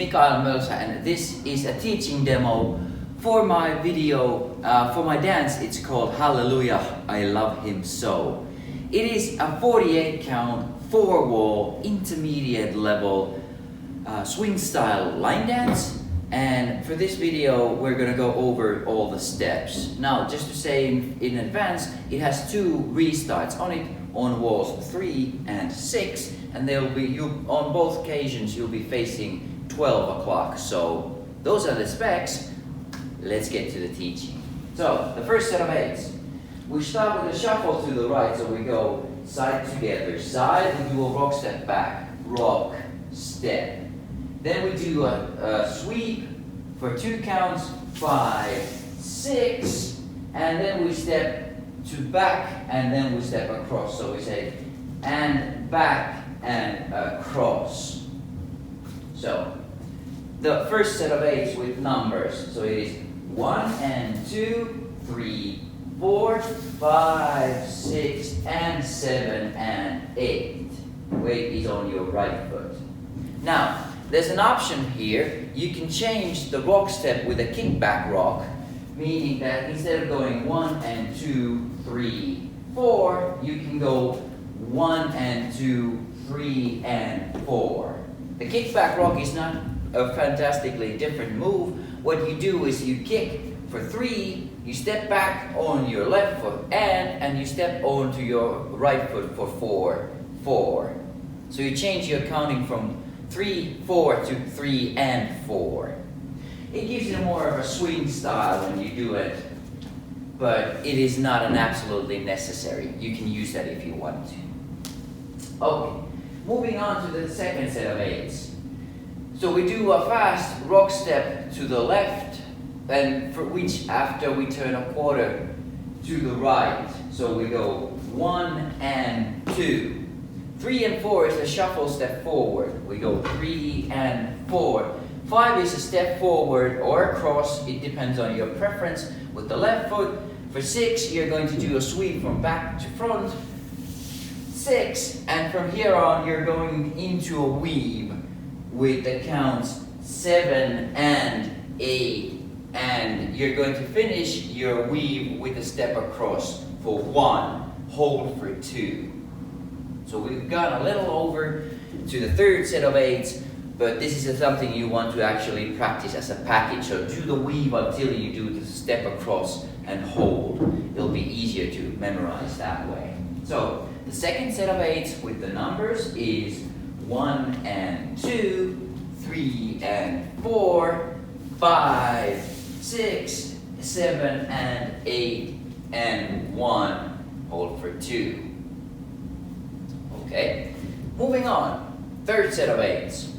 Mikael Mölsä, and this is a teaching demo for my video, for my dance. It's called Hallelujah, I Love Him So. It is a 48 count, 4 wall, intermediate level swing style line dance. And for this video, we're gonna go over all the steps. Now, just to say in advance, it has 2 restarts on it, on walls 3 and 6, and they'll be, on both occasions, you'll be facing 12 o'clock. So those are the specs. Let's get to the teaching. So the first set of 8s. We start with a shuffle to the right, so we go side together, side, we do a rock step back, rock, step. Then we do a sweep for 2 counts, 5, 6, and then we step to back, and then we step across. So we say, and back and across. So the first set of 8s with numbers. So it is 1 and 2, 3, 4, 5, 6, and 7 and 8. Weight is on your right foot. Now, there's an option here. You can change the rock step with a kickback rock, meaning that instead of going 1 and 2, 3, 4, you can go 1 and 2, 3 and 4. The kickback rock is not a fantastically different move. What you do is you kick for 3, you step back on your left foot and you step onto your right foot for 4, 4. So you change your counting from 3, 4 to 3 and 4. It gives you more of a swing style when you do it, but it is not an absolutely necessary. You can use that if you want to. Okay, moving on to the second set of 8s. So we do a fast rock step to the left, and for which after we turn a quarter to the right. So we go 1 and 2. 3 and 4 is a shuffle step forward. We go 3 and 4. 5 is a step forward or across. It depends on your preference with the left foot. For 6, you're going to do a sweep from back to front. 6, and from here on, you're going into a weave with the counts 7 and 8. And you're going to finish your weave with a step across for 1, hold for 2. So we've gone a little over to the third set of 8s, but this is something you want to actually practice as a package. So do the weave until you do the step across and hold. It'll be easier to memorize that way. So the second set of 8s with the numbers is 1 and 2, 3 and 4, 5, 6, 7 and 8, and 1, hold for 2. Okay, moving on, third set of 8s.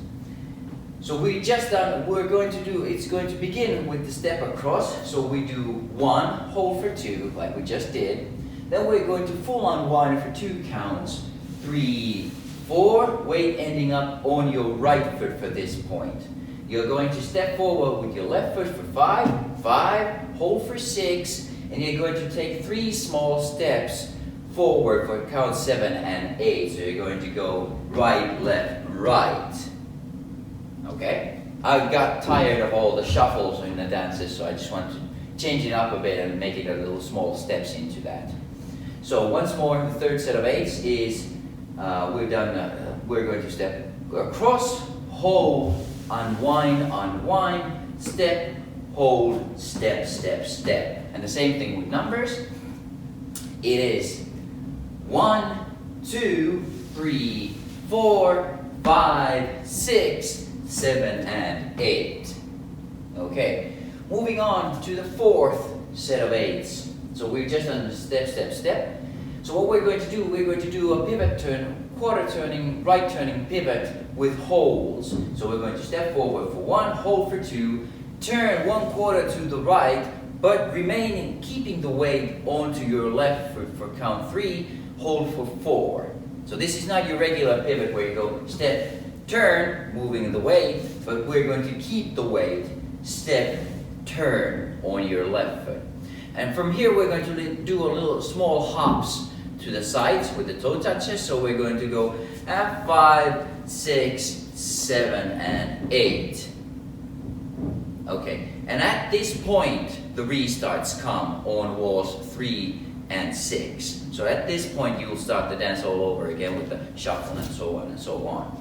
So we just done, it's going to begin with the step across. So we do 1, hold for 2, like we just did. Then we're going to full unwind for 2 counts, 3, 4, weight ending up on your right foot for this point. You're going to step forward with your left foot for 5, 5, hold for 6, and you're going to take 3 small steps forward for count 7 and 8. So you're going to go right, left, right. Okay? I got tired of all the shuffles in the dances, so I just want to change it up a bit and make it a little small steps into that. So once more, the third set of 8s is we're going to step across, hold, unwind, unwind, step, hold, step, step, step. And the same thing with numbers. It is 1, 2, 3, 4, 5, 6, 7, and 8. Okay, moving on to the fourth set of 8s. So we're just on the step, step, step. So what we're going to do a pivot turn, quarter turning, right turning pivot with holds. So we're going to step forward for 1, hold for 2, turn 1 quarter to the right, but keeping the weight onto your left foot for count 3, hold for 4. So this is not your regular pivot where you go step, turn, moving the weight, but we're going to keep the weight, step, turn on your left foot. And from here we're going to do a little small hops to the sides with the toe touches. So we're going to go 5, 6, 7, and 8. Okay, and at this point, the restarts come on walls 3 and 6. So at this point, you will start the dance all over again with the shuffle and so on and so on.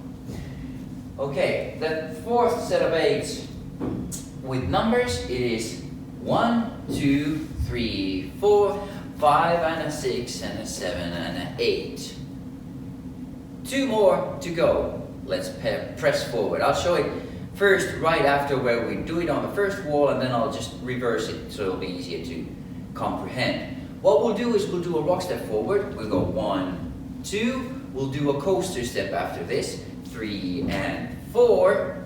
Okay, the fourth set of 8s with numbers, it is 1, 2, 3, 4, 5 and a 6 and a 7 and an 8. 2 more to go. Let's press forward. I'll show it first right after where we do it on the first wall, and then I'll just reverse it so it'll be easier to comprehend. What we'll do is we'll do a rock step forward. We'll go 1, 2. We'll do a coaster step after this. 3 and 4.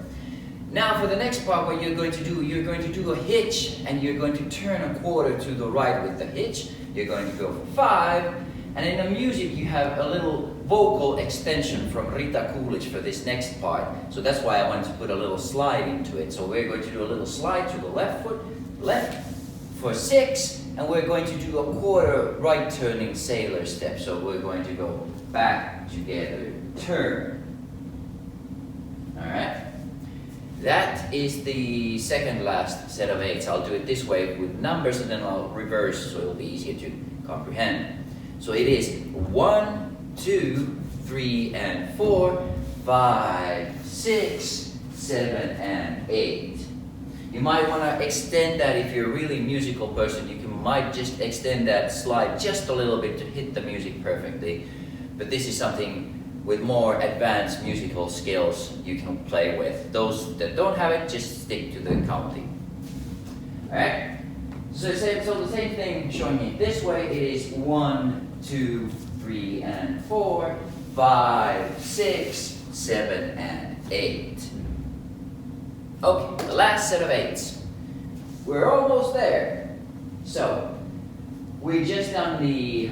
Now for the next part, what you're going to do a hitch, and you're going to turn a quarter to the right with the hitch. You're going to go for 5. And in the music, you have a little vocal extension from Rita Coolidge for this next part. So that's why I wanted to put a little slide into it. So we're going to do a little slide to the left foot, left for 6, and we're going to do a quarter right turning sailor step. So we're going to go back together, turn. All right. That is the second last set of 8s. I'll do it this way with numbers, and then I'll reverse so it'll be easier to comprehend. So it is 1, 2, 3 and 4, 5, 6, 7 and 8. You might want to extend that if you're a really musical person. You might just extend that slide just a little bit to hit the music perfectly. But this is something with more advanced musical skills you can play with. Those that don't have it, just stick to the counting. Alright? So the same thing showing it this way, it is 1, 2, 3 and 4, 5, 6, 7 and 8. Okay, the last set of 8s. We're almost there. So, we just done the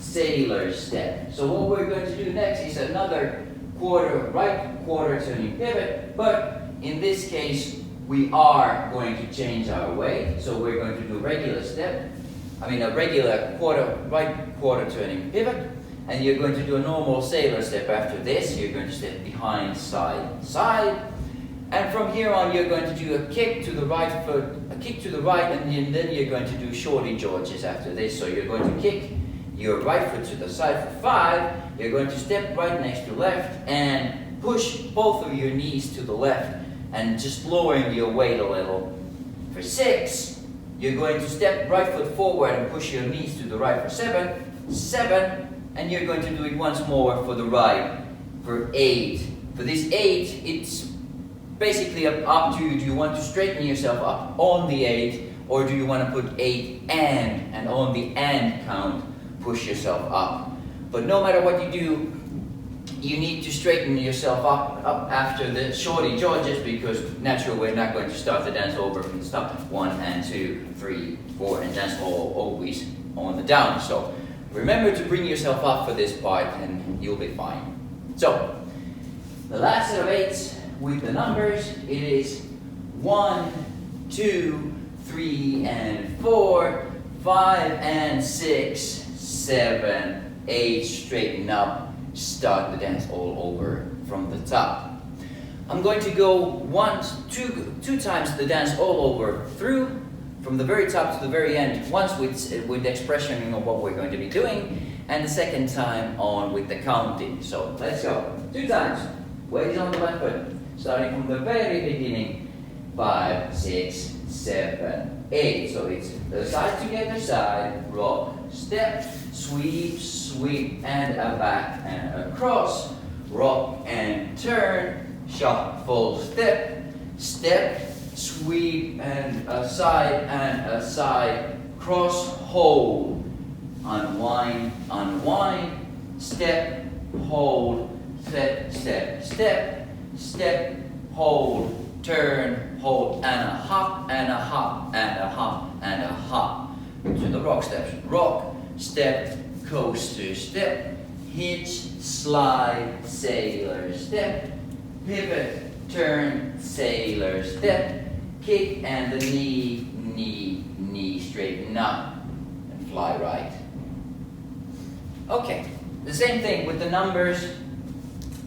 sailor step. So what we're going to do next is another right quarter turning pivot, but in this case we are going to change our way. So we're going to do a regular right quarter turning pivot, and you're going to do a normal sailor step after this. You're going to step behind, side, side, and from here on you're going to do a kick to the right foot, a kick to the right, and then you're going to do shorty Georges after this. So you're going to kick your right foot to the side for 5, you're going to step right next to left and push both of your knees to the left and just lowering your weight a little. For 6, you're going to step right foot forward and push your knees to the right for 7, and you're going to do it once more for the right for 8. For this 8, it's basically up to you. Do you want to straighten yourself up on the 8, or do you want to put 8 and on the and count, push yourself up? But no matter what you do, you need to straighten yourself up after the shorty Georges, because naturally we're not going to start the dance over from the start. 1 and 2, 3, 4, and dance always on the down. So remember to bring yourself up for this part and you'll be fine. So the last set of 8s with the numbers, it is 1, 2, 3 and 4, 5 and 6, 7, 8, straighten up, start the dance all over from the top. I'm going to go two times the dance all over through, from the very top to the very end, once with the expression of what we're going to be doing, and the second time on with the counting. So let's go. 2 times. Weight is on the left foot, starting from the very beginning. 5, 6, 7, 8. So it's the side together, side, rock, step, sweep, sweep, and a back and across, rock and turn, shuffle, step, step, sweep, and a side, cross, hold, unwind, unwind, step, hold, step, step, step, step, hold, turn, hold, and a hop, and a hop, and a hop, and a hop. To the rock steps. Rock, step, coaster, step, hitch, slide, sailor, step, pivot, turn, sailor, step, kick, and the knee, straighten up, and fly right. Okay, the same thing with the numbers.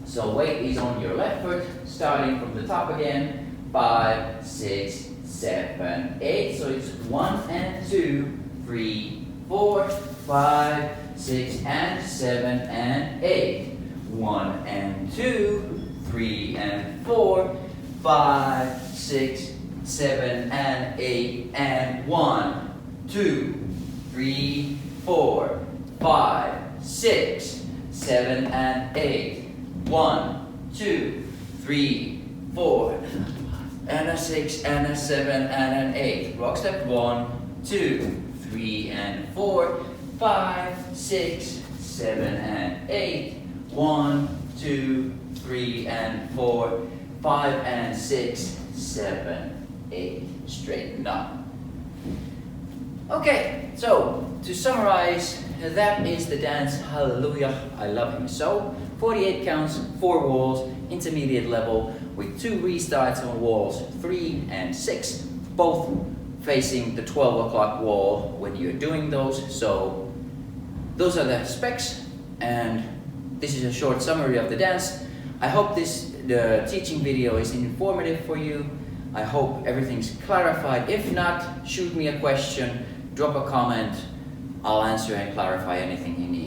So weight is on your left foot, starting from the top again. 5, 6, 7, 8. So it's 1 and 2, 3, 4, 5, 6 and 7 and 8. 1 and 2, 3 and 4, 5, 6, 7 and 8 and 1, 2, 3, 4, 5, 6, 7 and 8. 1, 2, 3, 4, and a 6 and a 7 and an 8. Rock step 1, 2, 3 and 4, 5, 6, 7 and 8. 1, 2, 3 and 4, 5 and 6, 7, 8. Straighten up. Okay, so to summarize, that is the dance Hallelujah, I Love Him So. 48 counts, 4 walls, intermediate level with 2 restarts on walls 3 and 6, both facing the 12 o'clock wall when you're doing those. So those are the specs, and this is a short summary of the dance. I hope the teaching video is informative for you. I hope everything's clarified. If not, shoot me a question, drop a comment. I'll answer and clarify anything you need.